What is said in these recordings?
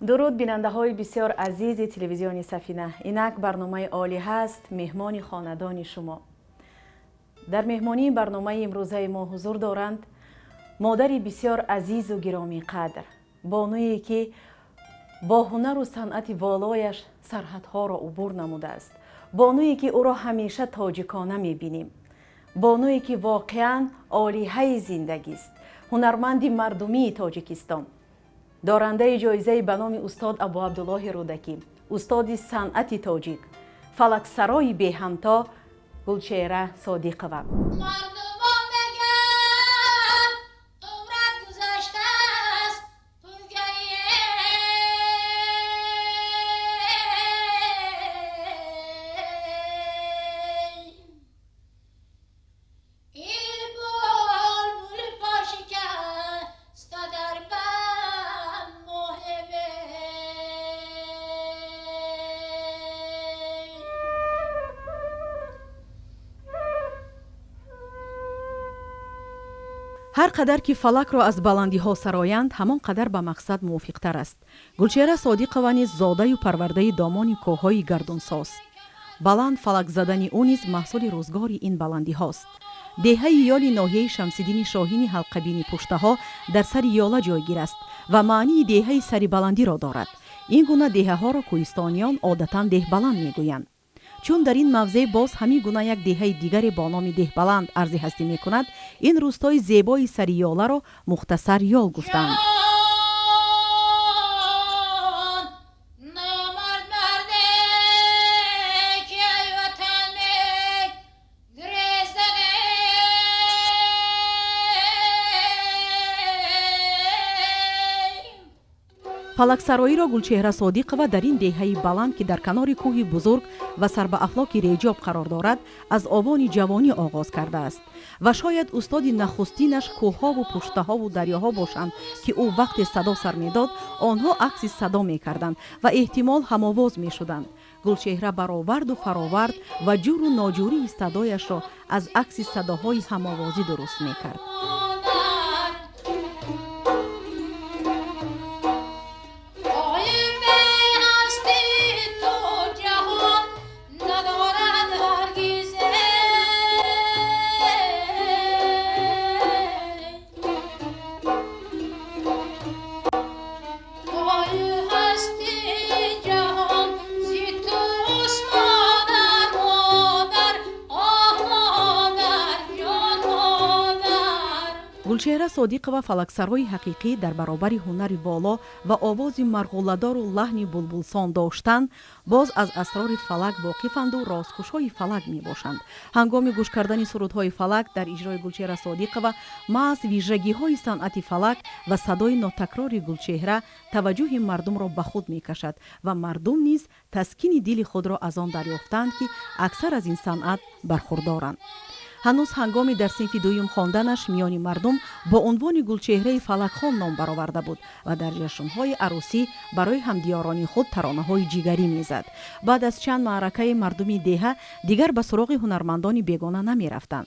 درود بیننده های بسیار عزیز تلویزیون سفینه. اینک برنامه عالی هست، مهمان خاندان شما. در مهمانی برنامه امروزه ما حضور دارند مادری بسیار عزیز و گرامی قدر، بانویی که با هنر و صنعت والایش سرحدها را عبور نموده است، بانویی که او را همیشه تاجیکانه میبینیم، بانویی که واقعا عالیه زندگی است، هنرمند مردمی تاجیکستان، دارنده جایزه به نام استاد ابو عبدالله رودکی، استاد صنعت تاجیک، فلکسرای بی همتا گلچهره صادقова. هر قدر که فلک را از بلندی ها سرایند، همان قدر به مقصد موافق تر است. گلچهره صادقова نیز زاده و پرورده دامان کوههای گردونساز. بلند فلک زدن او نیز محصول روزگاری این بلندی هاست. دهه یالی ناحیه شمس‌الدین شاهین حلقه‌بین پشته ها در سر یاله جایگیر است و معنی دهه سری بلندی را دارد. این گونه دهه ها را کوهستانیان عادتاً ده بلند میگویند. چون در این موضع باز همین گونه یک دهه دیگر با نام ده بلند ارزی هستی می کند، این روستای زیبای سر یاله را مختصر یال گفتند. فلکسرایی را گلچهره صادقова در این دهه بلند که در کنار کوه بزرگ و سر به افلاک ریجاب قرار دارد از آوان جوانی آغاز کرده است و شاید استاد نخستینش کوهها و پشته ها و دریاها باشند که او وقت صدا سر میداد آنها عکس صدا می کردند و احتمال هماواز می شدند. گلچهره برآورد و فراورد و جور و ناجوری صدایش را از عکس صداهای هماوازی درست می کرد. گلچهره صادقова فلکسرای حقیقی در برابر هنر بالا و آواز مرغوله‌دار و لحن بلبلسان داشتن باز از اسرار فلک واقفند و رازکشای فلک می باشند. هنگام گوش کردن سرودهای فلک در اجرای گلچهره صادقова محض ویژگی‌های صنعت فلک و صدای ناتکرار گلچهره توجه مردم را به خود می کشد و مردم نیز تسکین دل خود را از آن دریافتند که اکثر از این صنعت برخوردارند. هنوز هنگامی در صنف دویم خواندنش میان مردم با عنوان گلچهره فلک خان نام برآورده بود و در جشن‌های عروسی برای همدیاران خود ترانه‌های جیگری میزد. بعد از چند معرکه مردمی دهه دیگر به سراغ هنرمندان بیگانه نمی‌رفتند.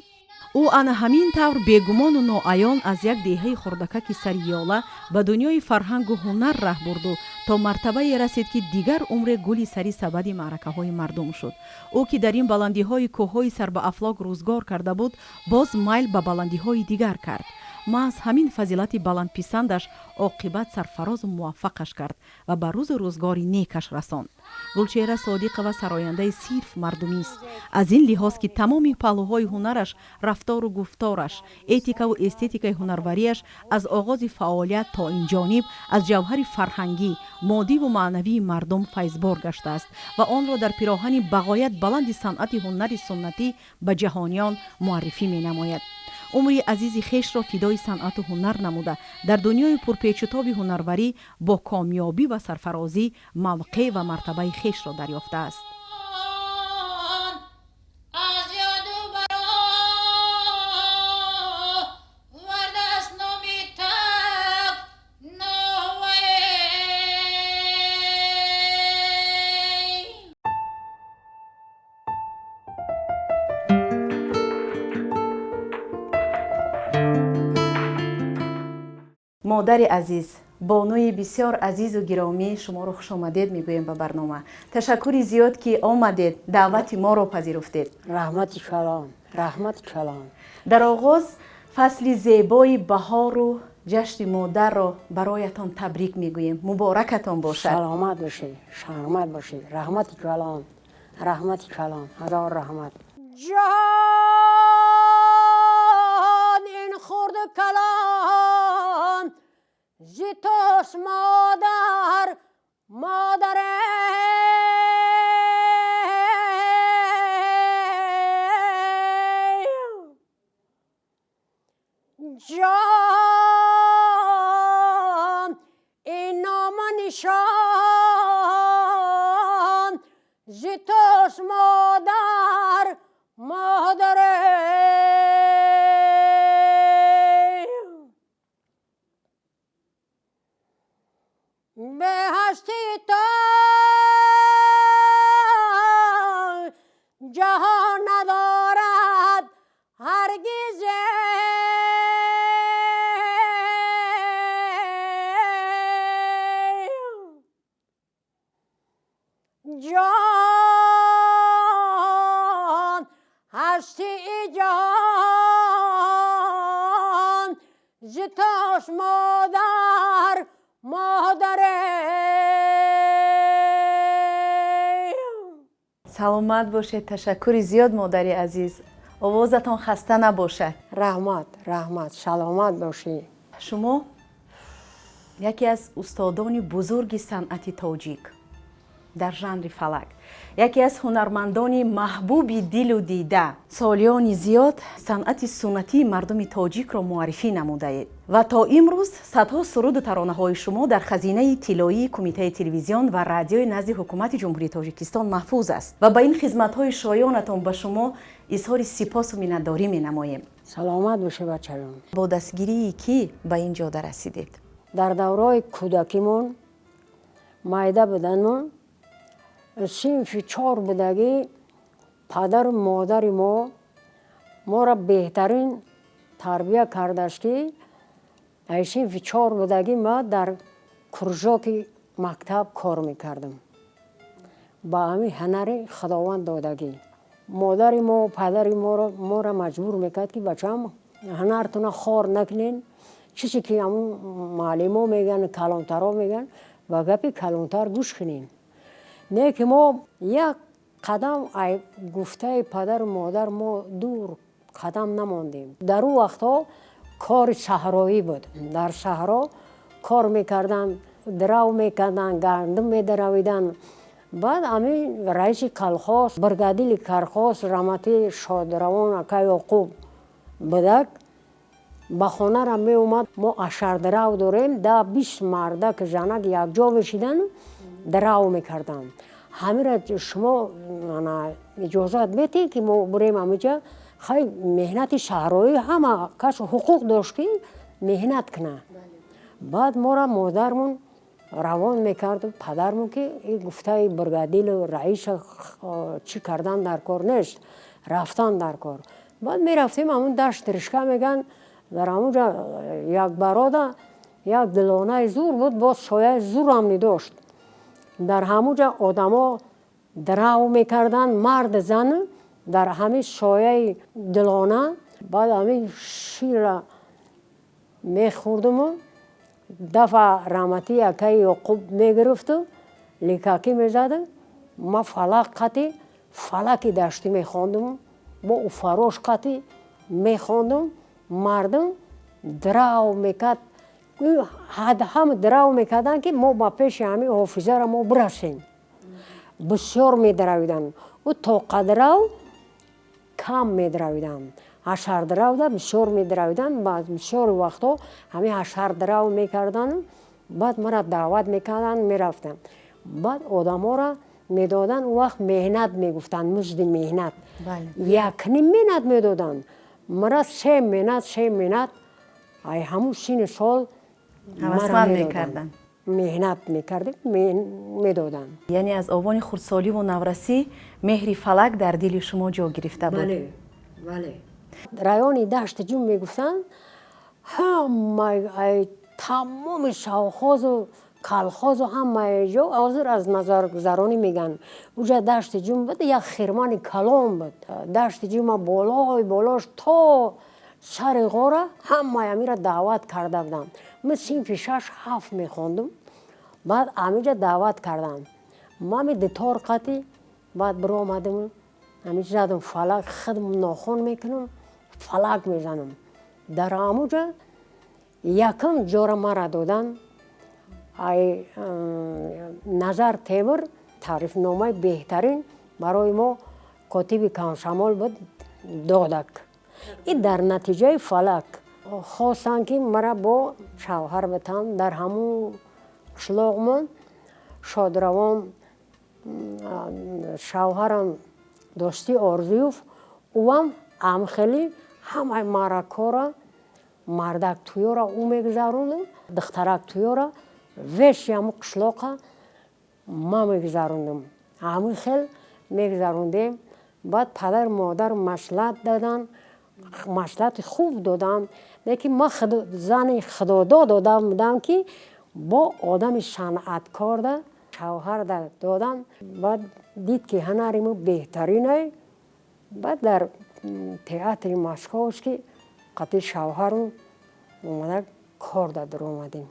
او انا همین طور بیگمان و ناعیان از یک دهه خردکک سر یاله به دنیای فرهنگ و هنر ره برد و تا مرتبه رسید که دیگر عمر گلی سری سبد معرکه های مردم شد. او که در این بلندی های کوههای سر به افلاک روزگار کرده بود باز میل به بلندی های دیگر کرد. محض همین فضیلت بلند پیسندش عاقبت سرفراز و موفقش کرد و به روز روزگاری نیکش رساند. گلچهره صادقова سراینده صرف مردمی است. از این لحاظ که تمام پهلوهای هنرش، رفتار و گفتارش، اتیکا و استتیکای هنروریش از آغاز فعالیت تا این جانب از جوهر فرهنگی، مادی و معنوی مردم فیضبار گشته است و آن را در پیراهن بغایت بلند صنعت هنر سنتی به جهانیان معرفی می نماید. عمری عزیز خیش را فدای صنعت و هنر نموده در دنیای پرپیچ و تاب هنروری با کامیابی و سرفرازی موقع و مرتبه خیش را دریافته است. مادر عزیز، بانوی بسیار عزیز و گرامی، شما رو خوش آمدید میگویم به برنامه. تشکری زیاد که آمدید، دعوت ما رو پذیرفتید. رحمت سلام، رحمت سلام. در آغاز فصل زیبای بهار و جشن مادر را برایتان تبریک میگوییم. مبارکتان باشد. سلامت باشی، سلامت باشی. رحمت سلام، رحمت سلام. هزار رحمت. جان این خورد کلام زیتوس مادر جان این نام نشان زیتوس مادر به هستی تا جهان ندارد هرگز جان هستی جهان زیتوس مادر سلامت باشید. تشکر زیاد مادری عزیز. آوازتان خسته نباشد. رحمت سلامت باشی. شما یکی از استادان بزرگ صنعت تاجیک در ژانر فلک، یکی از هنرمندان محبوب دل و دیده، سالیان زیاد صنعت سنتی مردم تاجیک را معرفی نموده اید و تا امروز صدها سرود و ترانه‌های شما در خزینه طلایی کمیته تلویزیون و رادیوی نزد حکومت جمهوری تاجیکستان محفوظ است و با این خدمت‌های شایانتان به شما اظهار سپاس و منتداری می‌نماییم. سلامت باشه بچه‌ام. با دستگیری کی به اینجا رسیدید؟ در دورای کودکیمون مایده بودنمون صنف 4 بودگی پدر و مادر ما را بهترین تربیت کردش که صنف 4 بودگی ما در کرژاک مکتب کار میکردم. با همین هنر خداوند دادگی مادر ما و پدر ما را مجبور میکرد که بچه‌ام هنرتون خار نکنین، چیزی که همون معلم ها میگن، کلانتر میگن و گپی کلانتر گوش کنین. نه که ما یک قدم گفته پدر و مادر ما دور قدم نماندیم. در اون وقتا کار صحرایی بود. در صحرا کار میکردن، درو میکردن، گندم میدرویدن. بعد همین رئیس کلخاص، برگادیل کارخاص رحمتی شادروان اکا یعقوب بدک با خانه را می اومد. ما اشار درو داریم، 10-20 مرده که زنک یک جا بشیدن درو میکردن. همین را شما اجازت بیتی که ما بریم همینجا خیلی مهنت شهرایی همه کس حقوق داشت که مهنت کنه. بعد ما را مادرمون روان میکرد پدرمون که این گفته برگادیل و رئیس چی کردن در کار نیست، رفتن در کار. بعد میرفتیم همون دشت رشکه میگن در همونجا یک برادر یک دلانه زور بود، با سایه زور هم نداشت. در همونجا آدما درو میکردن، مرد زن در همین سایه دلانه. بعد همین شیر را میخوردم و دفعه رحمتی اکای یعقوب میگرفت و لیکاکی میزد. ما فلک قطی فلکی دشتی میخواندم، با او فراش قطی میخواندم. مردم درو میکرد، هم درو میکردن که ما با پیش همین حافظه را ما برسیم. بسیار میدرویدن و تا قدرو کم میدرویدن. اشار درو دا بسیار میدرویدن. بعد بسیار وقتا همین اشار درو میکردن. بعد مرا دعوت میکردن میرفتن. بعد آدم ها را میدادن. وقت مهنت میگفتن، مزد مهنت. یک نیم مهنت میدادن. مرا 3 مهنت ای همون 3 سال هوسمند میکردن، مهنت میکردیم، میدادن. یعنی از آوان خردسالی و نورسی مهر فلک در دل شما جا گرفته بود. بله بله. رایان دشت جون میگفتن همه تمام شاوخاز و کلخاز و همه جا حاضر از نظر گذرانی میگن. اونجا دشت جون بود، یک خیرمان کلام بود. دشت جون بالای بالاش تا سر غوره همه را دعوت کرده بودم. من صنف 6-7 میخوندم. بعد همینجا دعوت کردم. ما می دتار قطی بعد برو آمدم همینجا زدم فلک خودم ناخون میکنم فلک میزنم. در همونجا یکم جور مرا دادن. ای نظر تیمور تعریف نامه بهترین برای ما کاتب کانشمال بود دادک. این در نتیجه فلک خواستن که مرا با شوهر بتن در همون قشلاقمان شادروان شوهرم دوستی آرزویوف هم خیلی همه مرا کارا مردک تویورا او میگذروندم دخترک تویورا وش همون قشلاقا ما میگذروندم همون خیلی میگذروندیم. بعد پدر مادر مصلحت دادن مصلحت خوب دادم. لیکن ما زن خداداد دادم بودم که با آدم صنعتکار ده شوهر ده دادن. بعد دید که هنری بهترینه. بعد در تئاتر مسکو که قطع شوهرم اومده کار در اومدیم.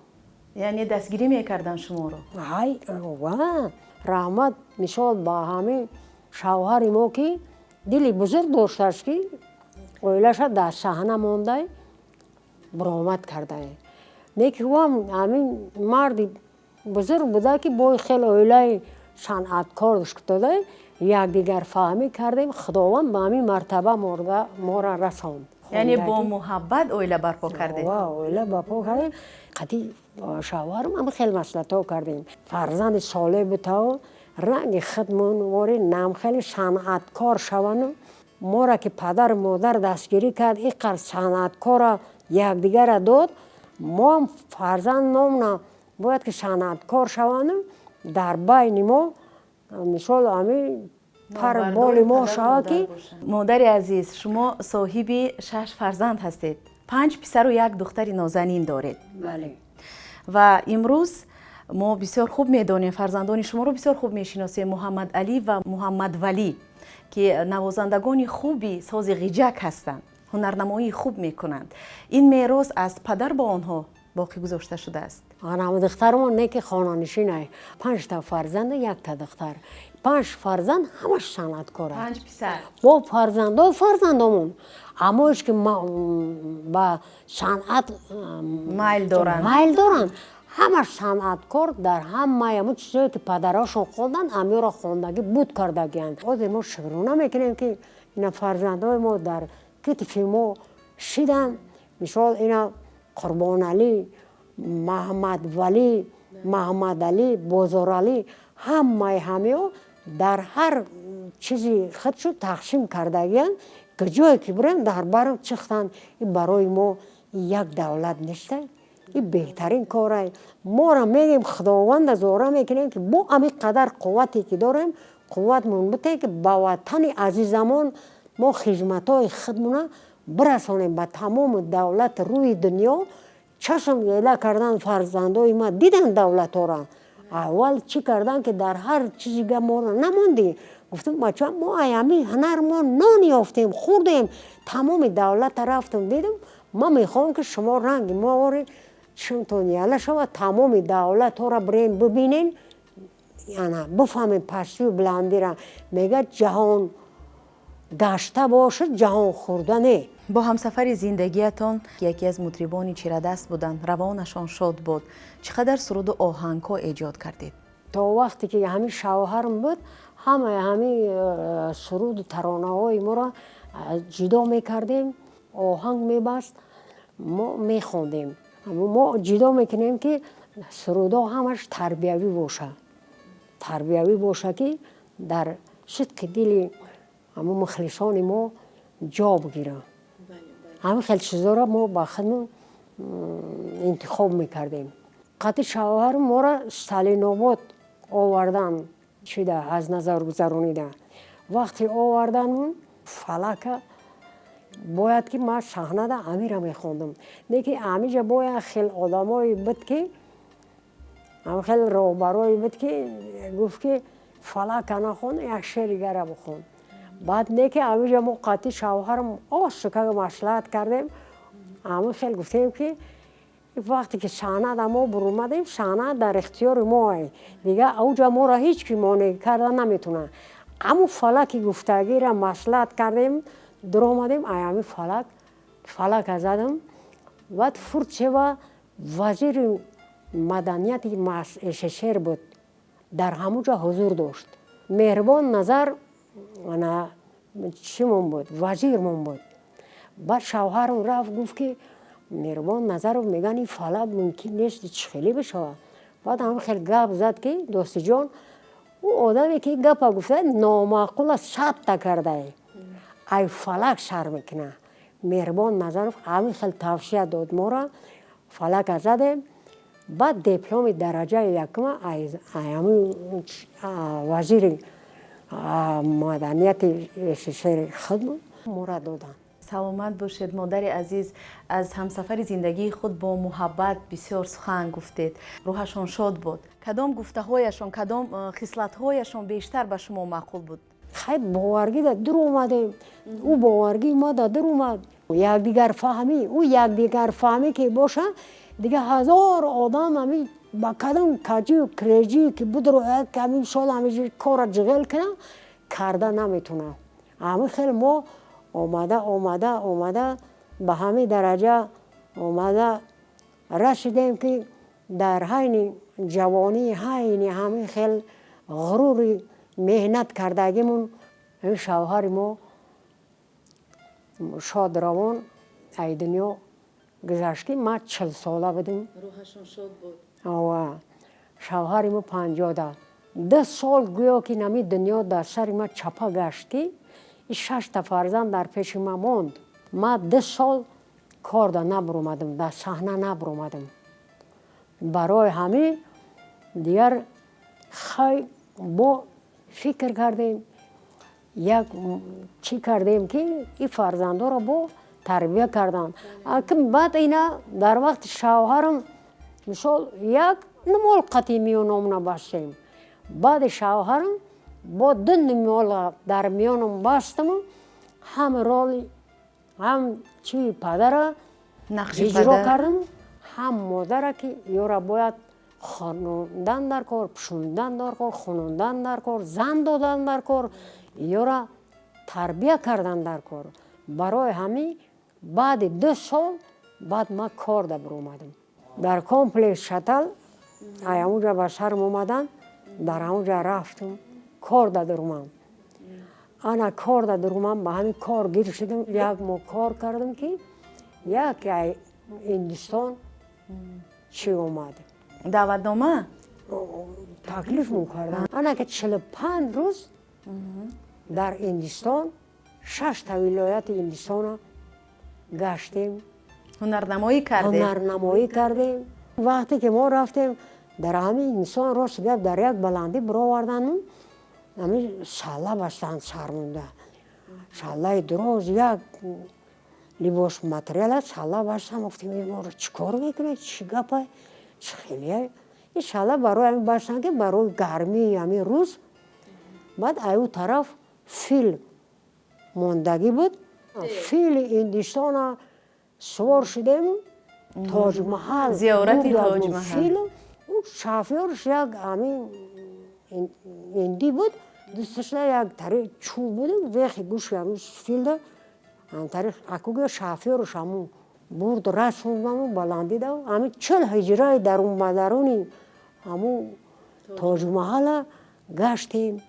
یعنی دستگیری میکردن شما رو؟ های و رحمت مثال با همه شوهر ما که دلی بزرگ داشتش که اویلش در صحنه مانده برآمد کرده. نیکی همین مردی بزرگ بوده که با خیلی اویله صنعتکار داشته یک دیگر فهمی کردیم خداوند به همین مرتبه ما را رساند. یعنی با محبت اویله برپا کردیم؟ اویله برپا کردیم. قطعی شوهرم هم خیلی مصلحت ها کردیم. فرزند صالح بتا رنگ خودمون واری نم خیلی صنعتکار شوند. ما را که پدر مادر دستگیری کرد این قرار صنعتکار یک دیگر داد. ما هم فرزند نام باید که صنعتکار شوند در بین ما مثال همین پر بال ما شود که مادر عزیز شما صاحب 6 فرزند هستید. 5 پسر و 1 دختر نازنین دارید. بله. و امروز ما بسیار خوب میدانیم فرزندان شما رو بسیار خوب میشناسیم محمد علی و محمد ولی که نوازندگان خوبی ساز غیجک هستند. هنرنمایی خوب میکنند. این میراث از پدر با آنها باقی گذاشته شده است. آنها دخترمون نه که خانه‌نشینه 5 تا فرزند 1 تا دختر 5 فرزند همش صنعتکاره 5 پسر با فرزندامون همش که با صنعت مایل دارن همش صنعتکار در همه چیزایی که پدراشون خوندن امی را خوندگی بود کردگیند. خود ما شکرونه میکنیم که اینا فرزندای ما در کتف ما شدن. مثال اینا قربان علی محمد ولی محمد علی بزرگ علی همه در هر چیزی خودشو تقسیم کردگیند که جایی که بریم در برم چختن. این برای ما یک دولت نیسته. این بهترین کاره. ما را میگیم خداوند زوره میکنیم که با همین قدر قوتی که داریم قوت بوده که با وطن عزیزمون ما خدمتای خودمون برسانیم به تمام دولت روی دنیا. چشم گیله کردن فرزندای ما دیدن دولت ها را اول چی کردن که در هر چیزی ما را نماندی. گفتم بچه ما ایامی هنر ما نان یافتیم خوردیم تمام دولت رفتم دیدم. ما میخوام که شما رنگ ما وارد چونتون یاله شود تمام دولت ها را برین ببینین یعنی بفهمین پستی و بلندی را. میگه جهان گشته باشد جهان خوردنه. با همسفر زندگیتان که یکی از مطربان چیره‌دست بودند روانشان شاد بود چقدر سرود و آهنگ‌ها ایجاد کردید؟ تا وقتی که همین شوهرم بود همین سرود و ترانه‌های ما را جدا میکردیم آهنگ میبست ما میخوندیم. ما جدا میکنیم که سرودها همش تربیوی باشه که در صدق دل همون مخلصان ما جا بگیره. همین خیلی چیزا را ما با خودمون انتخاب میکردیم. قطع شوهر ما را سالین آباد آوردن شده از نظر گذرانیده. وقتی آوردن فلک باید که ما صحنه دا امی را میخوندم دیگه امیجا باید خیلی آدمایی بود که هم خیلی روبروی بود که گفت که فلک نخون یک شعر گره بخون بعد نیکه امیجا ما قطعی شوهرم آشکه مصلحت کردیم اما خیلی گفتیم که وقتی که صحنه دا ما برومدیم صحنه در اختیار ما دیگه اوجا ما را هیچ کی مانع کردن نمیتونه اما فلک گفتگی را مصلحت کردیم در آمدیم ایامی فلک زدم بعد فرد شو وزیر مدنیت SSR بود در همونجا حضور داشت مهربان نظر چیمون بود وزیرمون بود بعد شوهرم رفت گفت که مهربان نظر میگن این فلک ممکن نیست خیلی بشه بعد هم خیلی گپ زد که دوست جان او آدمی که گپ گفته نامعقول 100 تا کرده ای فلک سر میکنه مهربان نظر همین خیلی توصیه داد ما را فلک زده بعد دیپلم درجه یکم ایامی وزیر مدنیت SSR خدمت ما را دادن. سلامت باشید مادر عزیز از همسفر زندگی خود با محبت بسیار سخن گفتید روحشان شاد بود کدام گفته هایشان کدام خصلت هایشان بیشتر به شما معقول بود خیلی باورگی در اومده او باورگی ما در اومد یک دیگر فهمی او یک دیگر فهمی که باشه دیگه هزار آدم همی با کدام کجی و کریجی که بود رو همین سال همی کار جغل کنه کرده نمیتونه همین خیلی ما اومده به همین درجه اومده رسیدیم که در حین جوانی حین همین خیلی غرور مهنت کردگیمون این شوهر ما شاد روان ای دنیا گذشتی ما 40 ساله بودیم روحشان شاد بود شوهر ما 50 10 سال گویا که نمی دنیا در سر ما چپا گشتی 6 تا فرزند در پیش ما موند ما 10 سال کار دا نبرومدم در صحنه نبرومدم برای همین دیگر خیلی با فکر کردیم یک چی کردیم که این فرزندا را با تربیت کردم اما بعد اینا در وقت شوهرم مثال یک نمال قدیمی و نامونه بستیم بعد شوهرم با 2 نمال در میانم بستم هم رول هم چی پدر اجرا کردم هم مادر که یورا باید خانوندن در کار پشوندن در کار خانوندن در کار زن دادن در کار یورا تربیت کردن در کار برای همین بعد 2 سال بعد ما کار در اومدم در کمپلکس شتل اونجا به سرم اومدن در اونجا رفتم کار در اومدم انا کار در اومدم به همین کار گیر شدم یک ما کار کردم که یک هندوستان چی اومد دعوتنامه تکلیف میکردن انا که 45 روز در هندوستان 6 تا ولایت هندوستان گشتیم هنرنمایی کردیم وقتی که ما رفتیم در همین انسان راست گفت در یک بلندی برآوردن همین ساله بستن سرمونده ساله دراز یک لباس متریال ساله بستن گفتیم ما رو چیکار میکنه چی گپه چه خیلیه این ساله برای همین بستن که برای گرمی همین روز بعد ایو طرف فیل موندگی بود فیل هندوستان سوار شدیم تاج محل زیارت تاج محل اون شافیرش یک همین هندی بود دستش یک طریق چوب بود وقتی گوش همین فیل ده هم طریق اکوگه شافیرش همون برد رسوندم بلندی ده همین 40 هجرای در اون مدرونی همون تاج محل گشتیم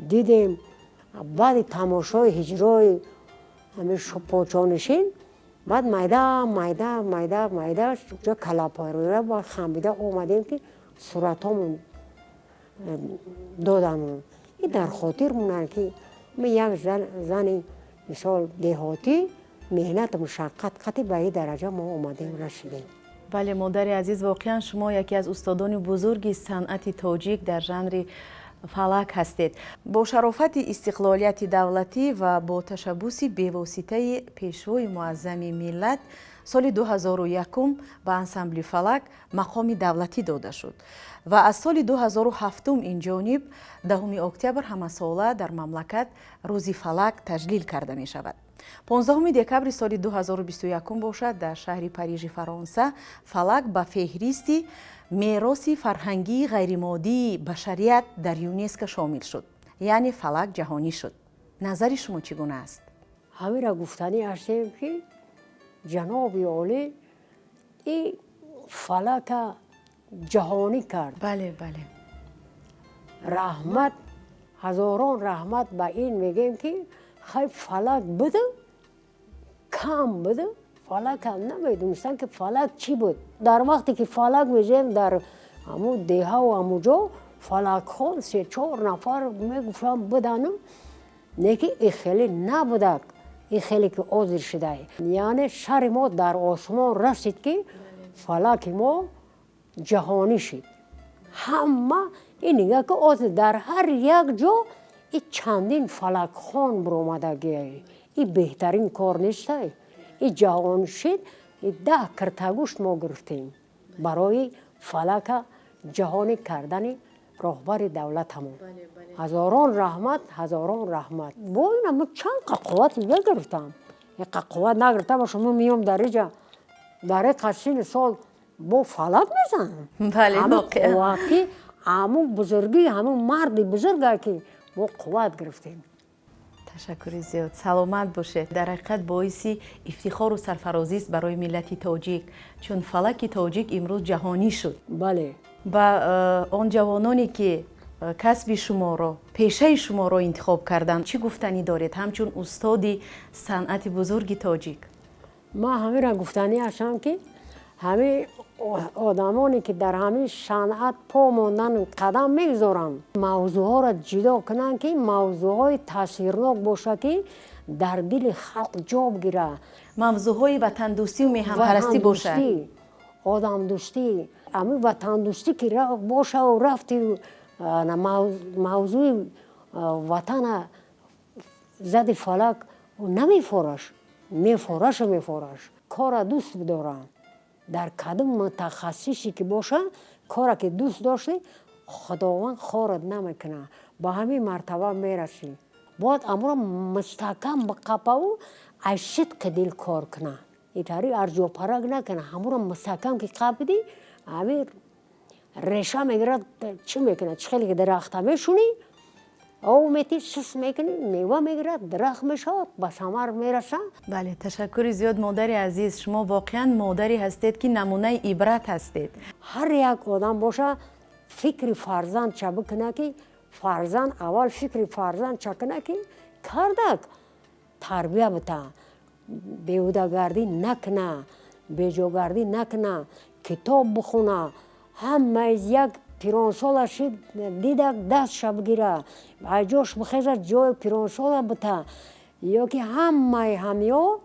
دیدیم بعد تماشای هجرای همین پاچانشین بعد مایده جا کلاپاروی با خمیده اومدیم که صورتامون دادمون این در خاطر مونن که من یک زن مثال دهاتی مهنت مشقت قطعی به این درجه ما اومدیم رسیدیم بله مادر عزیز واقعا شما یکی از استادان بزرگی صنعت تاجیک در ژانر فلک هستید. با شرافت استقلالیت دولتی و با تشبث بی‌واسطه پیشوای معظم ملت سال 2001 به انسامبل فلک مقام دولتی داده شد و از سال 2007 این جانب 10 اکتبر همساله در مملکت روز فلک تجلیل کرده می شود. 15 دکبر سال 2021 باشد در شهر پاریژ فرانسه فلک به فهرست میراث فرهنگی غیرمادی بشریت در یونسکو شامل شد، یعنی فلک جهانی شد. نظر شما چگونه است؟ همین را گفتنی هستیم که جناب عالی این فلک جهانی کرد. بله بله. رحمت، هزاران رحمت به این میگیم که خیلی فلک بده کم بده. فلک هم نمیدونستن که فلک چی بود. در وقتی که فلک میزیم در همون دیه و همونجا فلک خون 3-4 نفر میگفتن بدنم نیکی این خیلی نبوده، این خیلی که عذر شده. یعنی سر ما در آسمان رسید که فلک ما جهانی شد. همه این نگاه که عذر در هر یک جا این چندین فلک خون برآمدگی. این بهترین کار نیسته. این جهان شد. 10 کرتگوشت ما گرفتیم برای فلک جهانی کردن رهبر دولت همون. هزاران رحمت، هزاران رحمت. با این همه چند قوت نگرفتم. یک قوت نگرفتم شما میام در اینجا در قصین سال با فلک میزنم. بله همون قوتی، همون بزرگی، همون مرد بزرگی که با قوت گرفتیم. تشکر زیاد. سلامت باشید. در حقیقت باعث افتخار و سرفرازی است برای ملت تاجیک، چون فلک تاجیک امروز جهانی شد. بله. با آن جوانانی که کسب شما را، پیشه شما را انتخاب کردند چی گفتنی دارید همچون استاد صنعت بزرگ تاجیک؟ ما همین را گفتنی هستم که همه آدمانی که در همین صنعت پا ماندن قدم میگذارن موضوع ها را جدا کنن که موضوع های تاثیرناک باشه که در دل خلق جا بگیره. موضوع های وطن دوستی و میهن پرستی باشه. آدم دوستی، همین وطن دوستی که باشه و رفتی موضوع وطن زد فلک نمیفورش، میفورش. کار دوست بدارم. در کدام متخصصی که باشه کار که دوست داشتی خداوند خارت نمیکنه. با همین مرتبه میرسی. باید امرو مستحکم بقپه و عشق که دل کار کنه. ایتاری ارجو پرگ نکنه. همرو مستحکم که قپدی همین ریشه میگیرد چی میکنه؟ خیلی که درخت میشونی او میتی سس میکنی میوه میگیرد درخت میشه به ثمر میرسه. بله تشکر زیاد مادر عزیز. شما واقعا مادری هستید که نمونه عبرت هستید. هر یک آدم باشه فکر فرزند چه بکنه که فرزند اول فکر فرزند چه کنه که کردک تربیه بته، بیهوده‌گردی نکنه، بیجاگردی نکنه، کتاب بخونه. همه از یک پیرانسال شد دیدک دستش بگیره ایجاش بخیزه جای پیرانسال بته. یا که همه همیا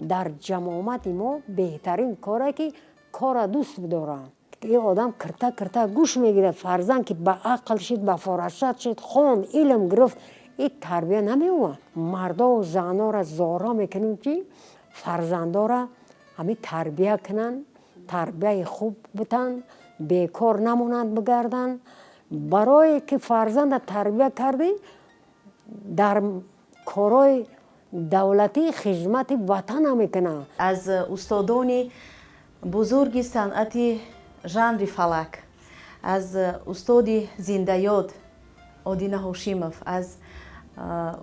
در جماعت ما بهترین کاره که کار دوست بداره. یه آدم کرتا گوش میگیره فرزند که به عقل شد، به فراست شد، خوند علم گرفت، این تربیه نمیوه. مردا و زنا را زارا میکنیم که فرزندا را همین تربیه کنن، تربیه خوب بتن، بیکار نمونند بگردن. برای که فرزند تربیه کردی در کارهای دولتی خدمت وطن میکنه. از استادان بزرگ صنعت ژانر فلک، از استاد زنده یاد آدینه هاشمов، از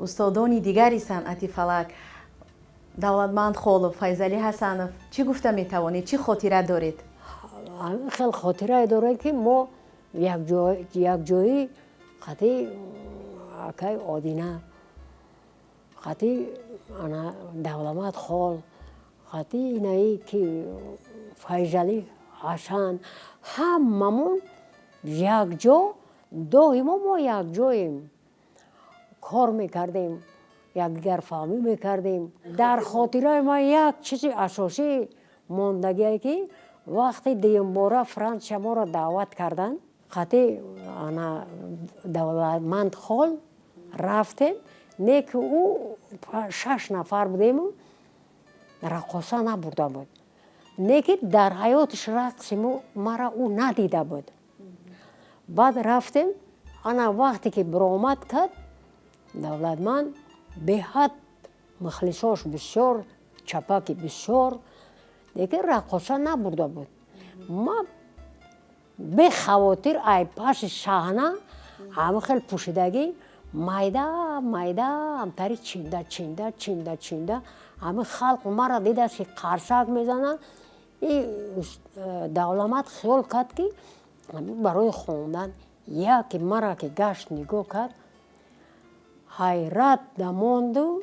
استادان دیگری صنعت فلک دولتمند خالف، فیضعلی حسنов چی گفته میتوانید؟ چی خاطره دارید؟ خیلی خاطره داره که ما یک جایی خطی اکای آدینه خطی دولتمند خال خطی اینایی که فیضعلی حسن هممون یک جا دائما ما یک جاییم کار میکردیم، یک دیگر فهمی میکردیم. در خاطره ما یک چیز اساسی ماندگی که وقتی دیم باره فرانسه ما را دعوت کردن قطعی آنا دولتمند خال رفتیم نه که او 6 نفر بودیم رقاصه نبرده بود نه که در حیاتش رقص مرا او ندیده بود بعد رفتیم آنا وقتی که برآمد کرد دولتمند به حد مخلصاش بسیار چپک بسیار دیگه رقاصه نبرده بود ما به خواطر ای پس صحنه همه خیلی پوشیدگی майда همتری چینده همه خلق مرا دیده که قرصک میزنن این دولت خیال کرد که برای خوندن یکی مرا که گشت نگاه کرد حیرت دماند و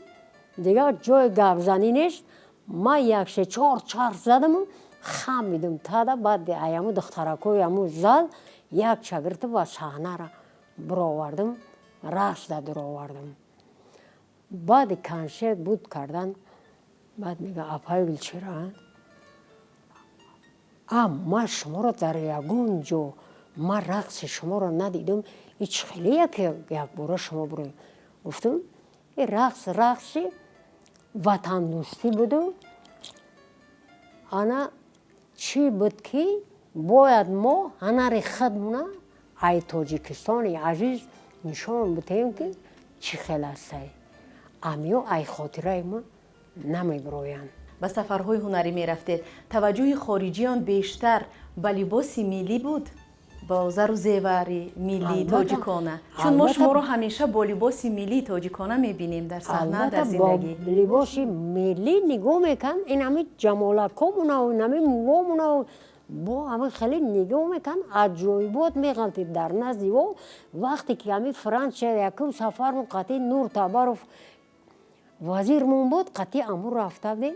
دیگه جای گفزنی نیست ما 1 4 چرخ زدم و خم میدم تاده بعد ایامو دخترکوی امو زد یک شاگرد و صحنه را برآوردم رقص در آوردم بعد کنسرت بود کردن بعد میگه اپای گلچهره ما شما را در یگون جو ما رقص شما را ندیدم هیچ خیلیه که یک باره شما برویم گفتم این رقصی وطن دوستی بود و انا چی بود که باید ما هنر خودمونه ای تاجیکستانی عزیز نشان بدهیم که چی خیلی است امیو ای خاطره ما نمیبرویند. به سفرهای هنری می رفتید توجه خارجیان بیشتر به لباس ملی بود با زر و زیور ملی تاجیکانه چون ما شما رو همیشه با لباس ملی تاجیکانه میبینیم در صحنه در زندگی با لباس ملی نگاه میکن این همه جمالکامونه و این همه موامونه و با همه خیلی نگاه میکن عجایبات میغلطید در نزد و وقتی که همه فرانسه یکم سفر من قطعی نور تبارف وزیرمون بود قطعی امور رفته بودیم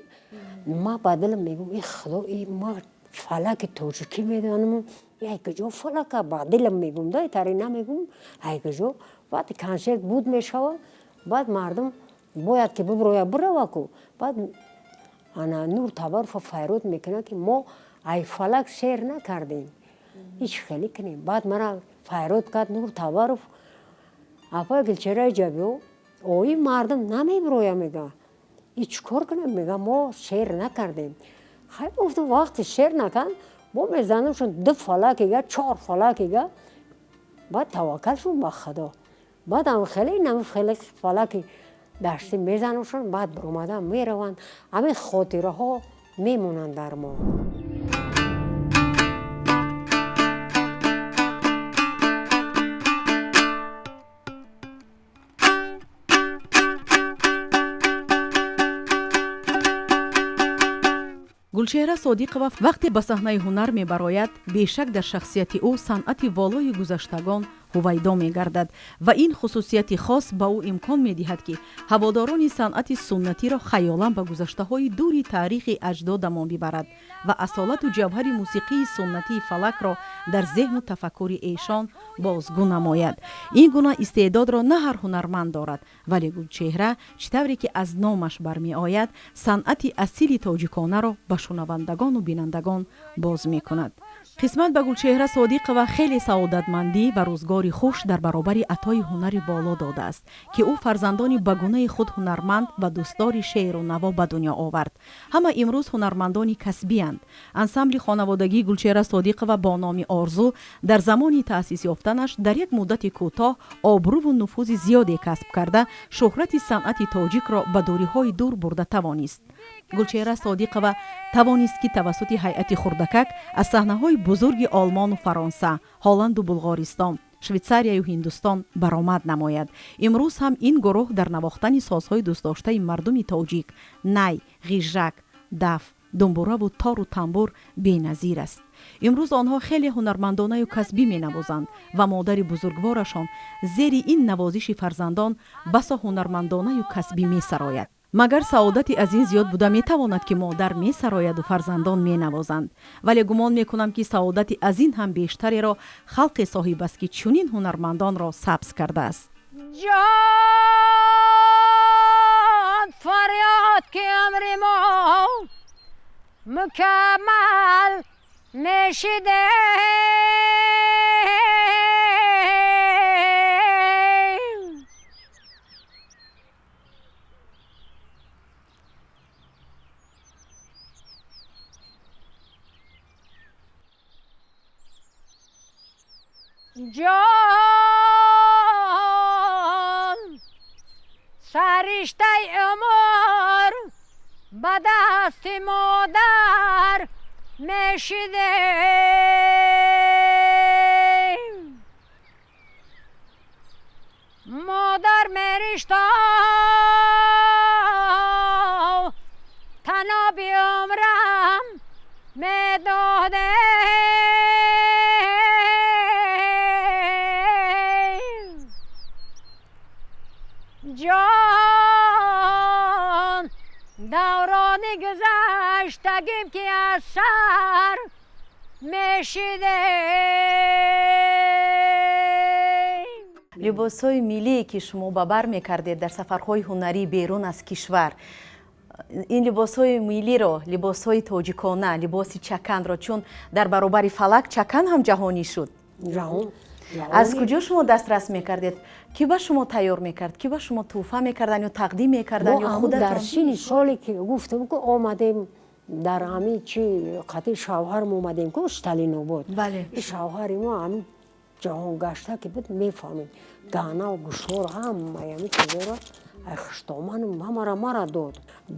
ما بدلم میگم ای خدا ای ما فلک تاجیکی میدانم ای کجا فلک بدلم میگم دای تاری نمیگم ای کجا بعد کنسرت بود میشود بعد مردم باید که ببروی برو کو بعد انا نور تبارف فیروت میکنه که ما ای فلک سیر نکردیم هیچ خیلی کنیم بعد مرا فیروت کرد نور تبارف اپا گلچهره جبیو اوی مردم نمیبروی میگه ای چکار کنیم میگه ما سیر نکردیم خیلی گفتم وقتی سیر نکن با میزنمشون 2 فلکیگه 4 فلکیگه بعد توکلشون با خدا بعد هم خیلی فلکی داشتیم میزنمشون بعد برامدن میروند همه خاطره ها میمونند در ما. گلچهره صادقова وقتی به صحنه هنر میبراید بیشک در شخصیت او صنعت والای گذشتگان هویدا میگردد و این خصوصیت خاص به او امکان میدهد که هواداران صنعت سنتی را خیالاً به گذشته های دوری تاریخ اجدادمان ببرد و اصالت و جوهر موسیقی سنتی فلک را در ذهن و تفکر ایشان بازگو نماید. این گونه استعداد را نه هر هنرمند دارد ولی گلچهره چطوری که از نامش برمی آید صنعت اصیل تاجیکانه را به شنوندگان و بینندگان باز می کند. قسمت به گلچهره صادقова خیلی سعادتمندی و روزگاری خوش در برابر عطای هنری بالا داده است که او فرزندانی به گونه خود هنرمند و دوستدار شعر و نوا به دنیا آورد. همه امروز هنرمندانی کسبی اند. انسمبل خانوادگی گلچهره صادقова با نام آرزو در زمان تأسیس یافتنش در یک مدت کوتاه آبرو و نفوذ زیادی کسب کرده شهرت صنعت تاجیک را به دوری‌های دور برده توانست. گلچهره صادقова توانست که توسط هیئت خردکک از صحنه‌های بزرگ آلمان و فرانسه، هلند و بلغارستان، شویتساریا و هندوستان برآمد نماید. امروز هم این گروه در نواختن سازهای دوست داشته مردم تاجیک، نی، غیژک، دف، دنبوره و تار و تنبور بی‌نظیر است. امروز آنها خیلی هنرمندانه و کسبی می نوازند و مادر بزرگوارشان زیر این نوازش فرزندان بسا هنرمندانه و کسبی می سراید. مگر سعادت از این زیاد بوده می تواند که مادر می سراید و فرزندان می نوازند ولی گمان می کنم که سعادت از این هم بیشتری را خلق صاحب است که چنین هنرمندان را سبز کرده است. جان فریاد که امر ما مکمل نشده جان سرشته عمر به دست مادر میشیده مادر میرشتا تناب عمرم میداده جان دوران گذشتگیم که از سر میشیده لباس‌های ملی که شما به بر می‌کردید در سفرهای هنری بیرون از کشور، این لباس‌های ملی را، لباس‌های تاجیکانه، لباس چکن را، چون در برابر فلک چکن هم جهانی شد. از کجا شما دسترس می‌کردید؟ کی به شما تیار می‌کرد؟ کی به شما تحفه می‌کردن یا تقدیم می‌کردن یا خودتان؟ در سین سالی که گفتم که آمدیم در همین چی قطع شوهرم اومدیم که استالین آباد. بله. شوهر ما همین جهان گشته که بود میفهمید گانا و گشور هم همین چیزا را خشتامن مرا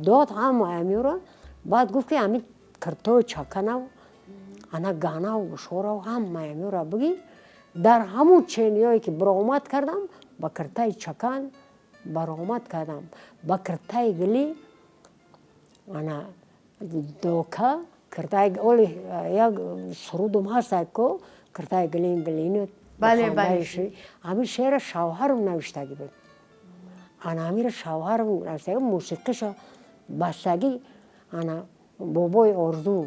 داد هم همین را. بعد گفت که همین کرتای چکنه و انا گانا و گشور هم همین را بگی در همون چینیایی که برآمد کردم با کرتای چکن برآمد کردم با کرتای گلی انا دوکا کرتای اولی یک سرودم هست که کرتای گلینت بله بله همین شعر شوهرم نوشتگی بود انا همین شوهرم نوشتگی موسیقیش بستگی انا بابای آرزو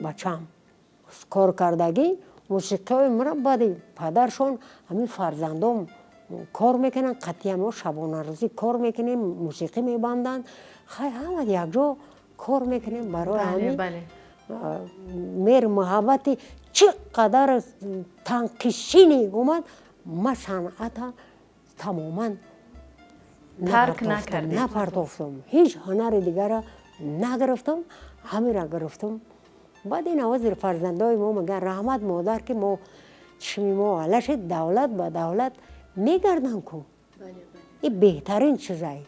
بچم کار کردگی موسیقی مرا بعد پدرشون همین فرزندام کار میکنن قطعی ما شبانه روزی کار میکنیم موسیقی میبندن خیلی همه یک جا کار میکنیم برای همین میر محبتی چقدر تنقیشینی اومد ما صنعت تماما ترک نکردیم نپرداختم هیچ هنر دیگر نگرفتم همین را گرفتم بعد این وزیر فرزندای ما میگن رحمت مادر که ما چشمی ما علش دولت با دولت میگردن کو این بهترین چیزایی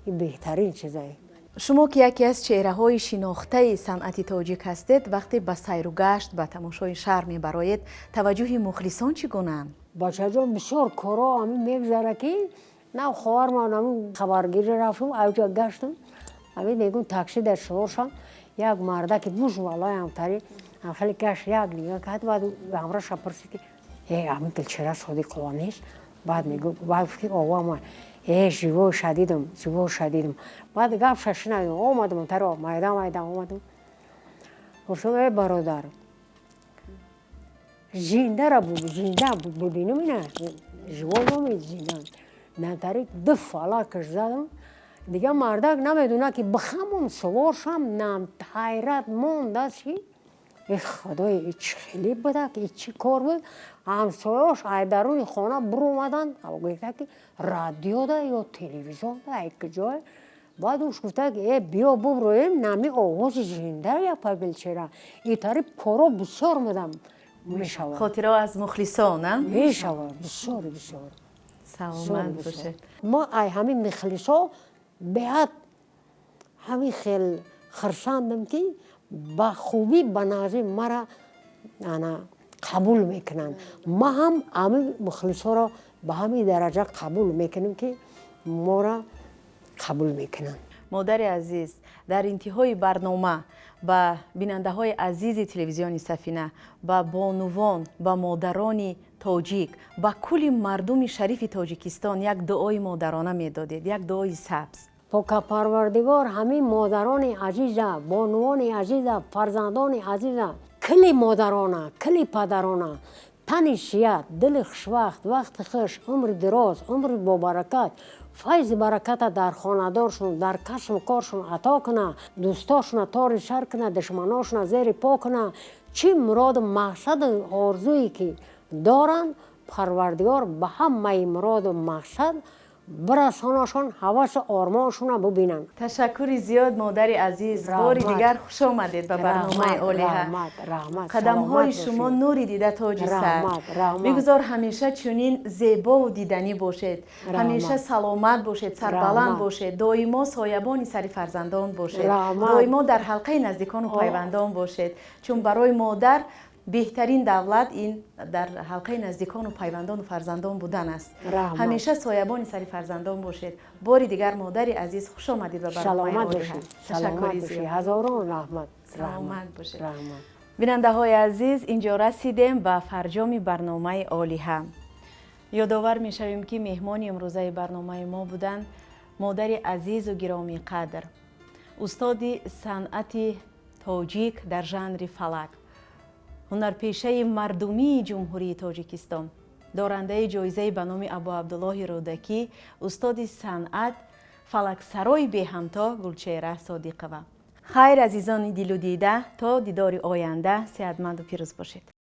این بهترین چیزایی شما که یکی از چهره‌های شناخته صنعت تاجیک هستید وقتی به سیر و گشت به تماشای شهر میبرایید توجه مخلصان چگونه‌اند؟ بچه جان بسیار کارا همین میگذره که نه خواهر ما همین خبرگیری رفتم اوجا گشتم همین میگون تاکسی در شورشم یک مرده که بوش والای همتری هم خیلی کش یک نگاه کرد بعد همراش پرسید که همین کلچره صادق نیست بعد میگو بعد که آوا ما جیبو شدیدم بعد گپ شنیدم اومدم ترا میدان اومدم گفتم ای برادر زنده بودی نمی‌نه جواب می زندان نتاری دو فلاکش زدم دیگه مردک نمیدونه که بخمون سوار شم نم حیرت موند چی ای خدای ایچ خیلی بوده که چی کار بود همسایه‌اش درون خانه برو اومدن گفته که رادیو ده یا تلویزیون ده یک جای بعد اوش گفته که ای بیا ببرویم نمی آواز زنده یا پگل چرا این طریق کارا بسیار میدم میشود خاطره از مخلصان نه؟ میشود بسیار سلامت باشه ما ای همین مخلصا بیاد همین خیلی خرساندم که با خوبی بنازی مرا قبول میکنن ما هم همین مخلصا را به همین درجه قبول میکنیم که ما را قبول میکنن. مادر عزیز در انتهای برنامه با بیننده های عزیز تلویزیون سفینه با بانوان با مادران تاجیک با کل مردم شریف تاجیکستان یک دعای مادرانه میدادید یک دعای سبز پاک پروردگار همین مادران عزیز بانوان عزیز فرزندان عزیز کلی مادرانه کلی پدرانه تن سیاد دل خوشوقت وقت خوش عمر دراز عمر با برکت فیض برکت در خانه‌دارشون در کسب و کارشون عطا کنه دوستاشون تار سر کنه دشمناشون زیر پا کنه چی مراد مقصد آرزویی که دارن پروردگار به همه مراد و مقصد برسانشان حواس آرمانشون ببینن. تشکر زیاد مادر عزیز. باری دیگر خوش آمدید به برنامه اولیها. قدم های شما نوری دیده تاج سر. میگذار همیشه چنین زیبا و دیدنی باشید. همیشه سلامت باشید، سربلند باشید، دائما سایبان سر فرزندان باشید، دائما در حلقه نزدیکان و پیوندان باشید، چون برای مادر بهترین دولت این در حلقه نزدیکان و پیوندان و فرزندان بودن است. همیشه سایبان سر فرزندان باشید. باری دیگر مادر عزیز خوش آمدید به برنامه اولیها. تشکر زیاد. هزاران رحمت. سلامت باشید. بیننده های عزیز، اینجا رسیدیم به فرجام برنامه اولیها. یادآور می شویم که مهمان امروزه برنامه ما بودند مادر عزیز و گرامی قدر، استاد صنعت تاجیک در ژانر فلک، هنرپیشه مردمی جمهوری تاجیکستان، دارنده جایزه به نام ابو عبدالله رودکی، استاد صنعت فلکسرای به همتا گلچهره صادقова. خیر عزیزان دل و دیده، تا دیدار آینده صحتمند و پیروز باشید.